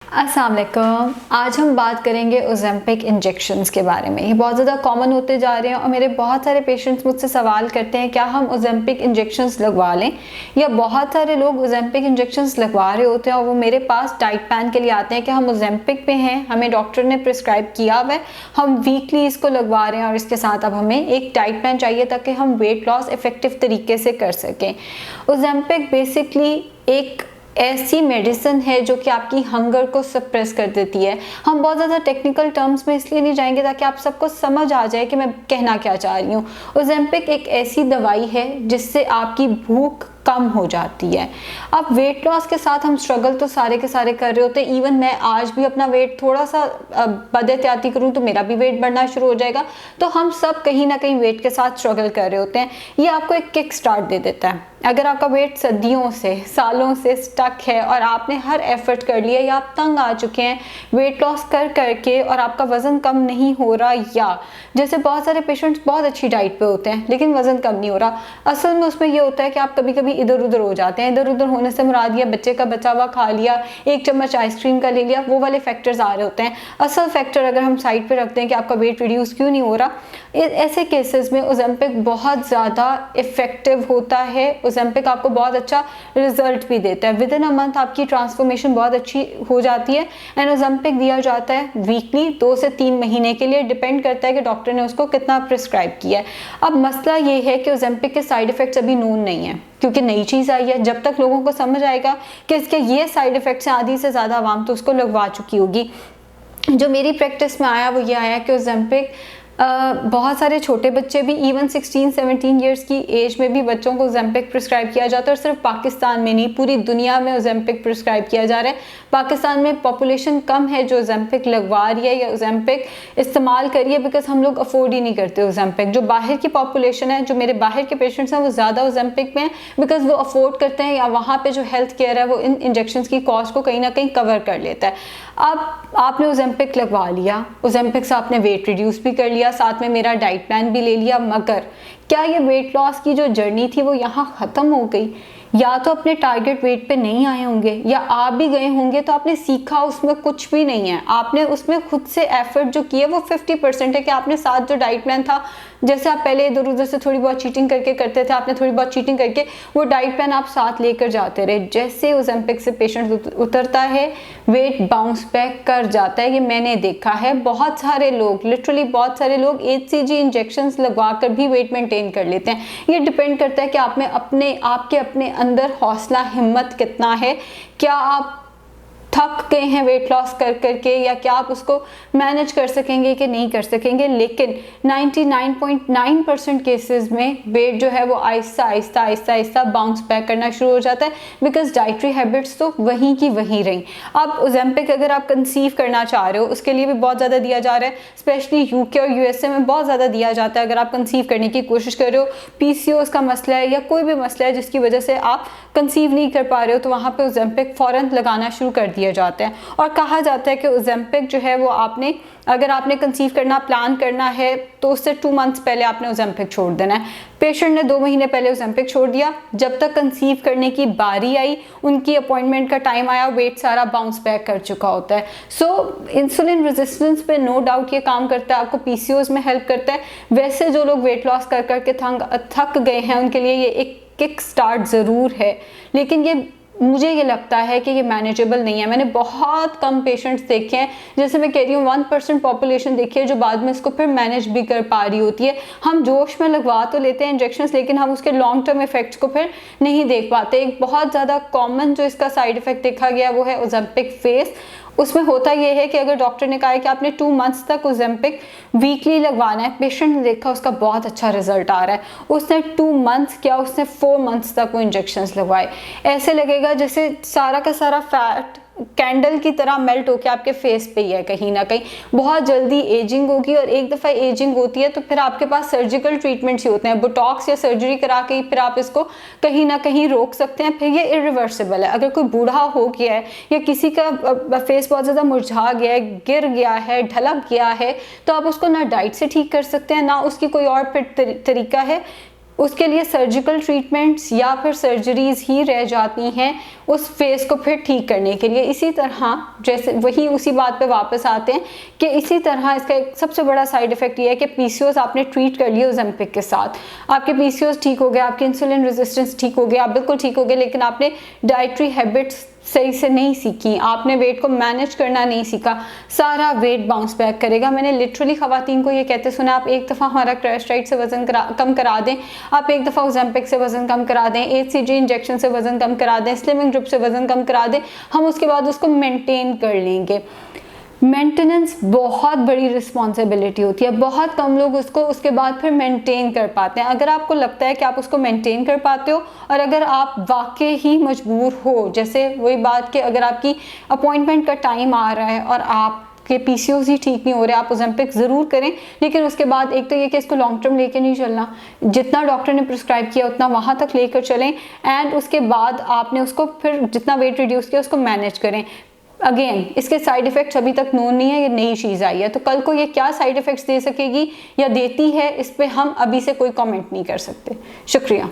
अस्सलाम वालेकुम। आज हम बात करेंगे ओज़ेम्पिक इंजेक्शंस के बारे में। ये बहुत ज़्यादा कॉमन होते जा रहे हैं और मेरे बहुत सारे पेशेंट्स मुझसे सवाल करते हैं क्या हम ओज़ेम्पिक इंजेक्शंस लगवा लें, या बहुत सारे लोग ओज़ेम्पिक इंजेक्शंस लगवा रहे होते हैं और वो मेरे पास डाइट प्लान के लिए आते हैं कि हम ओज़ेम्पिक पे हैं, हमें डॉक्टर ने प्रिस्क्राइब किया हुआ है, हम वीकली इसको लगवा रहे हैं और इसके साथ अब हमें एक डाइट प्लान चाहिए ताकि हम वेट लॉस इफेक्टिव तरीके से कर सकें। ओज़ेम्पिक बेसिकली एक ऐसी मेडिसिन है जो कि आपकी हंगर को सप्रेस कर देती है। हम बहुत ज़्यादा टेक्निकल टर्म्स में इसलिए नहीं जाएंगे ताकि आप सबको समझ आ जाए कि मैं कहना क्या चाह रही हूँ। ओज़ेम्पिक एक ऐसी दवाई है जिससे आपकी भूख कम हो जाती है। अब वेट लॉस के साथ हम स्ट्रगल तो सारे के सारे कर रहे होते हैं। इवन मैं आज भी अपना वेट थोड़ा सा बदएहतियाती करूँ तो मेरा भी वेट बढ़ना शुरू हो जाएगा। तो हम सब कहीं ना कहीं वेट के साथ स्ट्रगल कर रहे होते हैं। ये आपको एक किक स्टार्ट दे देता है। अगर आपका वेट सदियों से सालों से स्टक है और आपने हर एफर्ट कर लिया या आप तंग आ चुके हैं वेट लॉस कर करके और आपका वजन कम नहीं हो रहा, या जैसे बहुत सारे पेशेंट्स बहुत अच्छी डाइट पे होते हैं लेकिन वजन कम नहीं हो रहा, असल में उसमें ये होता है कि आप कभी कभी इधर उधर हो जाते हैं। इधर उधर होने से मुराद ये बच्चे का बचा हुआ खा लिया, एक चम्मच आइसक्रीम का ले लिया, वो वाले फैक्टर्स आ रहे होते हैं। असल फैक्टर अगर हम साइड पे रखते हैं कि आपका वेट रिड्यूस क्यों नहीं हो रहा, ऐसे केसेस में ओज़ेम्पिक बहुत ज़्यादा इफेक्टिव होता है। ओज़ेम्पिक आपको बहुत अच्छा रिजल्ट भी देता है। विद इन अ मंथ आपकी ट्रांसफॉर्मेशन बहुत अच्छी हो जाती है। एंड ओज़ेम्पिक दिया जाता है वीकली 2 से 3 महीने के लिए, डिपेंड करता है कि डॉक्टर ने उसको कितना प्रिस्क्राइब किया है। अब मसला ये है कि ओज़ेम्पिक के साइड इफेक्ट्स अभी नोन नहीं है क्योंकि नई चीज़ आई है। जब तक लोगों को समझ आएगा कि इसके ये साइड इफेक्ट्स हैं, आधी से ज़्यादा आवाम तो उसको लगवा चुकी होगी। जो मेरी प्रैक्टिस में आया वो ये आया कि ओज़ेम्पिक बहुत सारे छोटे बच्चे भी, इवन 16-17 ईयर्स की एज में भी बच्चों को ओज़ेम्पिक प्रिस्क्राइब किया जाता है। और सिर्फ पाकिस्तान में नहीं, पूरी दुनिया में ओज़ेम्पिक प्रिस्क्राइब किया जा रहा है। पाकिस्तान में पॉपुलेशन कम है जो ओज़ेम्पिक लगवा रही है या ओज़ेम्पिक इस्तेमाल करिए, बिकॉज हम लोग अफोर्ड ही नहीं करते ओज़ेम्पिक। जो बाहर की पॉपुलेशन है, जो मेरे बाहर के पेशेंट्स हैं, वो ज़्यादा ओज़ेम्पिक में हैं बिकॉज वो अफोर्ड करते हैं या वहाँ पर जो हेल्थ केयर है वो इन इंजेक्शन की कॉस्ट को कहीं ना कहीं कवर कर लेता है। अब आपने ओज़ेम्पिक लगवा लिया, ओज़ेम्पिक से आपने वेट रिड्यूस भी कर लिया, साथ में मेरा डाइट प्लान भी ले लिया, मगर क्या ये वेट लॉस की जो जर्नी थी वो यहाँ ख़त्म हो गई? या तो अपने टारगेट वेट पे नहीं आए होंगे, या आप भी गए होंगे तो आपने सीखा उसमें कुछ भी नहीं है। आपने उसमें खुद से एफर्ट जो किया वो 50% है कि आपने साथ जो डाइट प्लान था, जैसे आप पहले इधर उधर से थोड़ी बहुत चीटिंग करके करते थे, आपने थोड़ी बहुत चीटिंग करके वो डाइट प्लान आप साथ लेकर जाते रहे। जैसे ओज़ेम्पिक से पेशेंट उतरता है वेट बाउंस बैक कर जाता है। ये मैंने देखा है। बहुत सारे लोग, लिटरली बहुत सारे लोग HCG इंजेक्शंस लगवा कर भी वेट मेंटेन कर लेते हैं। ये डिपेंड करता है कि आप में आपके अपने अंदर हौसला हिम्मत कितना है। क्या आप थक गए हैं वेट लॉस कर करके, या क्या आप उसको मैनेज कर सकेंगे कि नहीं कर सकेंगे। लेकिन 99.9% केसेस में वेट जो है वो आहिस्ता आहिस्ता आहिस्ता आहिस्ता बाउंस बैक करना शुरू हो जाता है, बिकॉज डाइटरी हैबिट्स तो वहीं की वहीं रहीं। अब ओज़ेम्पिक अगर आप कंसीव करना चाह रहे हो उसके लिए भी बहुत ज़्यादा दिया जा रहा है, स्पेशली UK और USA में बहुत ज़्यादा दिया जाता है। अगर आप कंसीव करने की कोशिश कर रहे हो, PCOS का मसला है या कोई भी मसला है जिसकी वजह से आप कंसीव नहीं कर पा रहे हो, तो वहाँ पे ओज़ेम्पिक फ़ौरन लगाना शुरू कर दिया जाता है। और कहा जाता है कि ओज़ेम्पिक जो है वो अगर आपने कंसीव करना प्लान करना है तो उससे 2 मंथ्स पहले आपने ओज़ेम्पिक छोड़ देना है। पेशेंट ने 2 महीने पहले ओज़ेम्पिक छोड़ दिया, जब तक कंसीव करने की बारी आई, उनकी अपॉइंटमेंट का टाइम आया, वेट सारा बाउंस बैक कर चुका होता है। सो इंसुलिन रेजिस्टेंस पे नो डाउट ये काम करता है, आपको PCOS में हेल्प करता है। वैसे जो लोग वेट लॉस कर करके थक गए हैं उनके लिए ये एक किक स्टार्ट ज़रूर है, लेकिन मुझे ये लगता है कि ये मैनेजेबल नहीं है। मैंने बहुत कम पेशेंट्स देखे हैं, जैसे मैं कह रही हूँ 1% पॉपुलेशन देखी है जो बाद में इसको फिर मैनेज भी कर पा रही होती है। हम जोश में लगवा तो लेते हैं इंजेक्शंस, लेकिन हम उसके लॉन्ग टर्म इफेक्ट्स को फिर नहीं देख पाते। एक बहुत ज़्यादा कॉमन जो इसका साइड इफेक्ट देखा गया वो है ओज़ेम्पिक फेस। उसमें होता यह है कि अगर डॉक्टर ने कहा है कि आपने 2 मंथ्स तक ओज़ेम्पिक वीकली लगवाना है, पेशेंट ने देखा उसका बहुत अच्छा रिजल्ट आ रहा है, उसने 2 मंथ्स क्या, उसने 4 मंथ्स तक वो इंजेक्शंस लगवाए। ऐसे लगेगा जैसे सारा का सारा फैट कैंडल की तरह मेल्ट होकर आपके फेस पे ही है। कहीं ना कहीं बहुत जल्दी एजिंग होगी, और एक दफ़ा एजिंग होती है तो फिर आपके पास सर्जिकल ट्रीटमेंट्स ही होते हैं। बोटॉक्स या सर्जरी करा के फिर आप इसको कहीं ना कहीं रोक सकते हैं। फिर ये इरिवर्सिबल है। अगर कोई बूढ़ा हो गया है या किसी का फेस बहुत ज़्यादा मुरझा गया है, गिर गया है, ढलक गया है, तो आप उसको ना डाइट से ठीक कर सकते हैं, ना उसकी कोई और फिर तरीका है। उसके लिए सर्जिकल ट्रीटमेंट्स या फिर सर्जरीज ही रह जाती हैं उस फेस को फिर ठीक करने के लिए। इसी तरह जैसे वही उसी बात पे वापस आते हैं कि इसी तरह इसका एक सबसे बड़ा साइड इफेक्ट ये है कि पीसीओएस आपने ट्रीट कर लिया ओज़ेम्पिक के साथ, आपके पीसीओएस ठीक हो गया, आपकी इंसुलिन रेजिस्टेंस ठीक हो गया, आप बिल्कुल ठीक हो गए, लेकिन आपने डाइटरी हैबिट्स सही से नहीं सीखी, आपने वेट को मैनेज करना नहीं सीखा, सारा वेट बाउंस बैक करेगा। मैंने लिटरली खवातीन को ये कहते सुना, आप एक दफ़ा हमारा क्रैशडाइट से वजन कम करा दें, आप एक दफ़ा ओज़ेम्पिक से वजन कम करा दें, HCG इंजेक्शन से वजन कम करा दें, स्लिमिंग ड्रिप से वजन कम करा दें, हम उसके बाद उसको मेंटेन कर लेंगे। मेंटेनेंस बहुत बड़ी रिस्पॉन्सिबिलिटी होती है, बहुत कम लोग उसको उसके बाद फिर मेंटेन कर पाते हैं। अगर आपको लगता है कि आप उसको मेंटेन कर पाते हो और अगर आप वाकई ही मजबूर हो, जैसे वही बात कि अगर आपकी अपॉइंटमेंट का टाइम आ रहा है और आप के पीसीओएस ही ठीक नहीं हो रहे, आप ओज़ेम्पिक ज़रूर करें, लेकिन उसके बाद एक तो ये कि इसको लॉन्ग टर्म लेके नहीं चलना, जितना डॉक्टर ने प्रिस्क्राइब किया उतना वहाँ तक लेकर चलें, एंड उसके बाद आपने उसको फिर जितना वेट रिड्यूस किया उसको मैनेज करें। अगेन इसके साइड इफ़ेक्ट्स अभी तक नोन नहीं है, ये नई चीज़ आई है, तो कल को ये क्या साइड इफ़ेक्ट्स दे सकेगी या देती है, इस पर हम अभी से कोई कमेंट नहीं कर सकते। शुक्रिया।